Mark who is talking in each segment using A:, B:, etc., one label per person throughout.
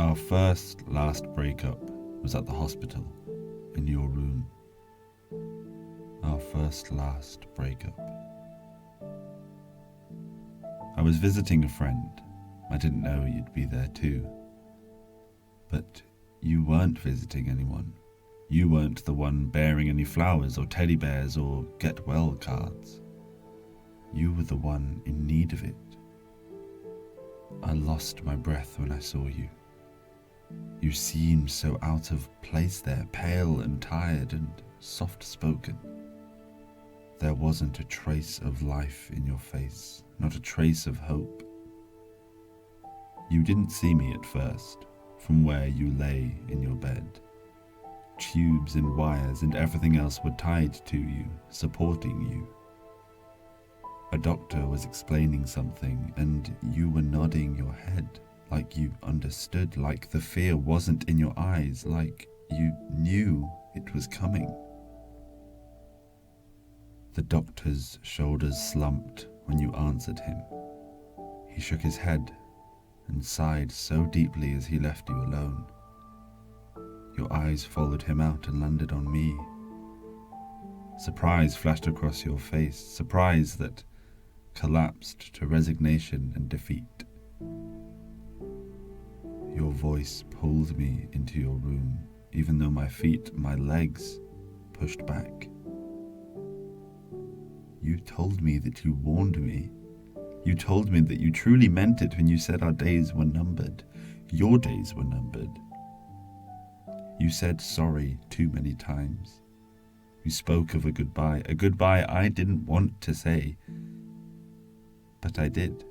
A: Our first last breakup was at the hospital, in your room. Our first last breakup. I was visiting a friend. I didn't know you'd be there too. But you weren't visiting anyone. You weren't the one bearing any flowers or teddy bears or get well cards. You were the one in need of it. I lost my breath when I saw you. You seemed so out of place there, pale and tired and soft-spoken. There wasn't a trace of life in your face, not a trace of hope. You didn't see me at first, from where you lay in your bed. Tubes and wires and everything else were tied to you, supporting you. A doctor was explaining something, and you were nodding your head, like you understood, like the fear wasn't in your eyes, like you knew it was coming. The doctor's shoulders slumped when you answered him. He shook his head and sighed so deeply as he left you alone. Your eyes followed him out and landed on me. Surprise flashed across your face, surprise that collapsed to resignation and defeat. Your voice pulled me into your room, even though my feet, my legs, pushed back. You told me that you warned me. You told me that you truly meant it when you said our days were numbered. Your days were numbered. You said sorry too many times. You spoke of a goodbye I didn't want to say, but I did.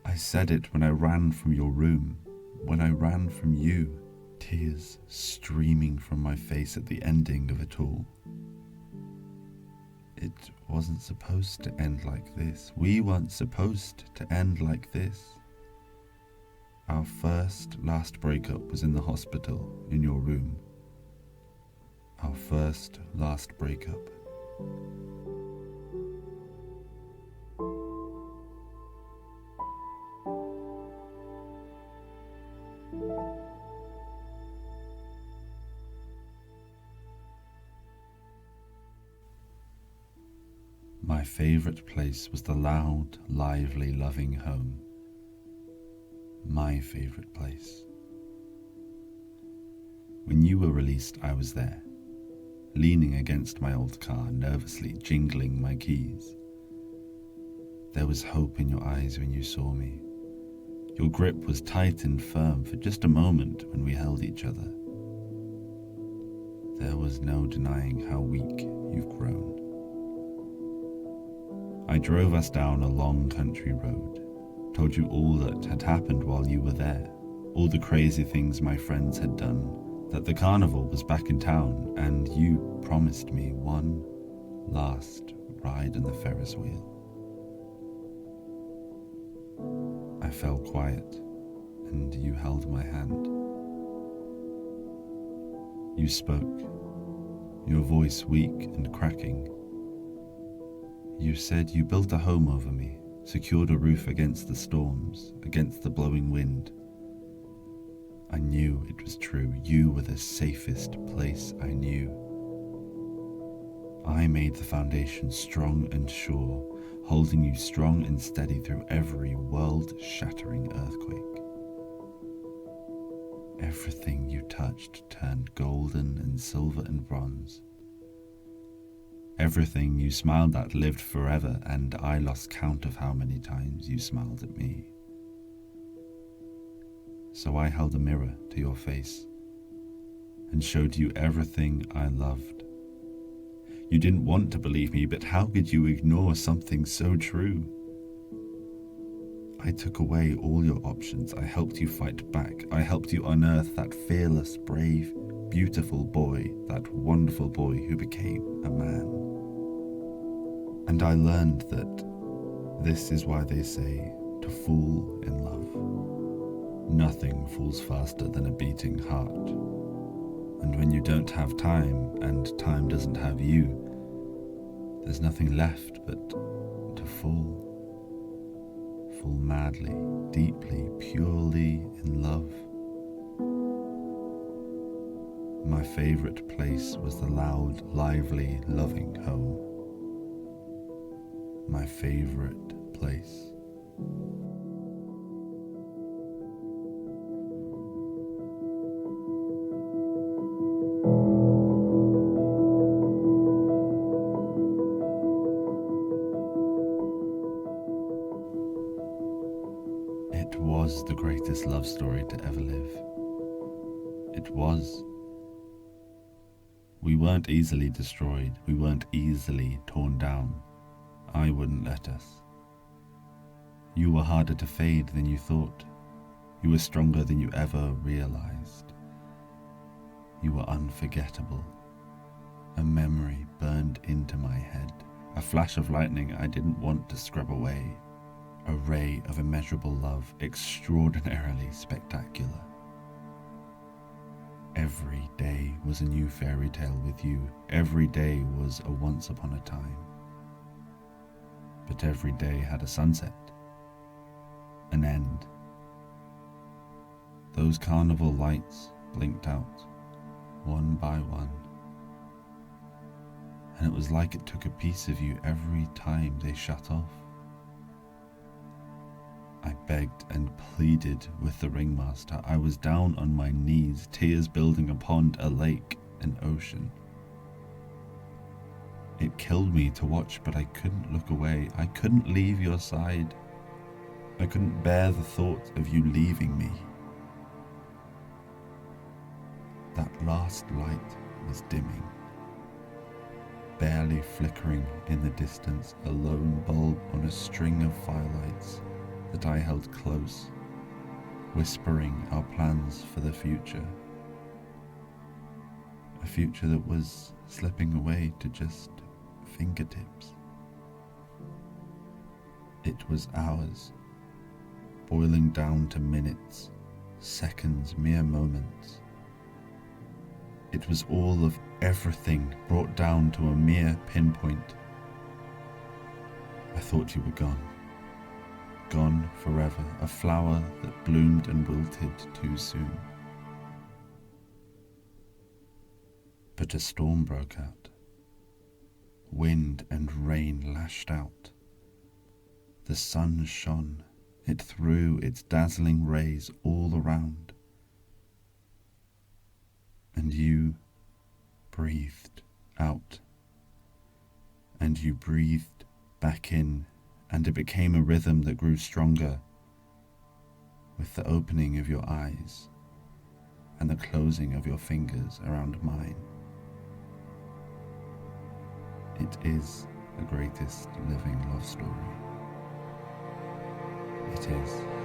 A: I said it when I ran from your room, when I ran from you, tears streaming from my face at the ending of it all. It wasn't supposed to end like this. We weren't supposed to end like this. Our first last breakup was in the hospital, in your room. Our first last breakup. My favourite place was the loud, lively, loving home. My favourite place. When you were released, I was there, leaning against my old car, nervously jingling my keys. There was hope in your eyes when you saw me. Your grip was tight and firm for just a moment when we held each other. There was no denying how weak you've grown. I drove us down a long country road, told you all that had happened while you were there, all the crazy things my friends had done, that the Carnival was back in town, and you promised me one last ride in the Ferris wheel. I fell quiet, and you held my hand. You spoke, your voice weak and cracking. You said you built a home over me, secured a roof against the storms, against the blowing wind. I knew it was true. You were the safest place I knew. I made the foundation strong and sure, holding you strong and steady through every world-shattering earthquake. Everything you touched turned golden and silver and bronze. Everything you smiled at lived forever, and I lost count of how many times you smiled at me. So I held a mirror to your face and showed you everything I loved. You didn't want to believe me, but how could you ignore something so true? I took away all your options. I helped you fight back. I helped you unearth that fearless, brave, beautiful boy, that wonderful boy who became a man. And I learned that this is why they say to fall in love. Nothing falls faster than a beating heart. And when you don't have time, and time doesn't have you, there's nothing left but to fall. fall madly, deeply, purely in love. My favourite place was the loud, lively, loving home. My favourite place. It was the greatest love story to ever live. It was. We weren't easily destroyed. We weren't easily torn down. I wouldn't let us. You were harder to fade than you thought. You were stronger than you ever realized. You were unforgettable. A memory burned into my head. A flash of lightning I didn't want to scrub away. A ray of immeasurable love, extraordinarily spectacular. Every day was a new fairy tale with you. Every day was a once upon a time. But every day had a sunset, an end. Those carnival lights blinked out, one by one. And it was like it took a piece of you every time they shut off. I begged and pleaded with the ringmaster. I was down on my knees, tears building a pond, a lake, an ocean. It killed me to watch, but I couldn't look away. I couldn't leave your side. I couldn't bear the thought of you leaving me. That last light was dimming, barely flickering in the distance, a lone bulb on a string of firelights that I held close, whispering our plans for the future. A future that was slipping away to just fingertips. It was hours, boiling down to minutes, seconds, mere moments. It was all of everything brought down to a mere pinpoint. I thought you were gone. Gone forever, a flower that bloomed and wilted too soon. But a storm broke out. Wind and rain lashed out. The sun shone. It threw its dazzling rays all around. And you breathed out. And you breathed back in. And it became a rhythm that grew stronger with the opening of your eyes and the closing of your fingers around mine. It is the greatest living love story. It is.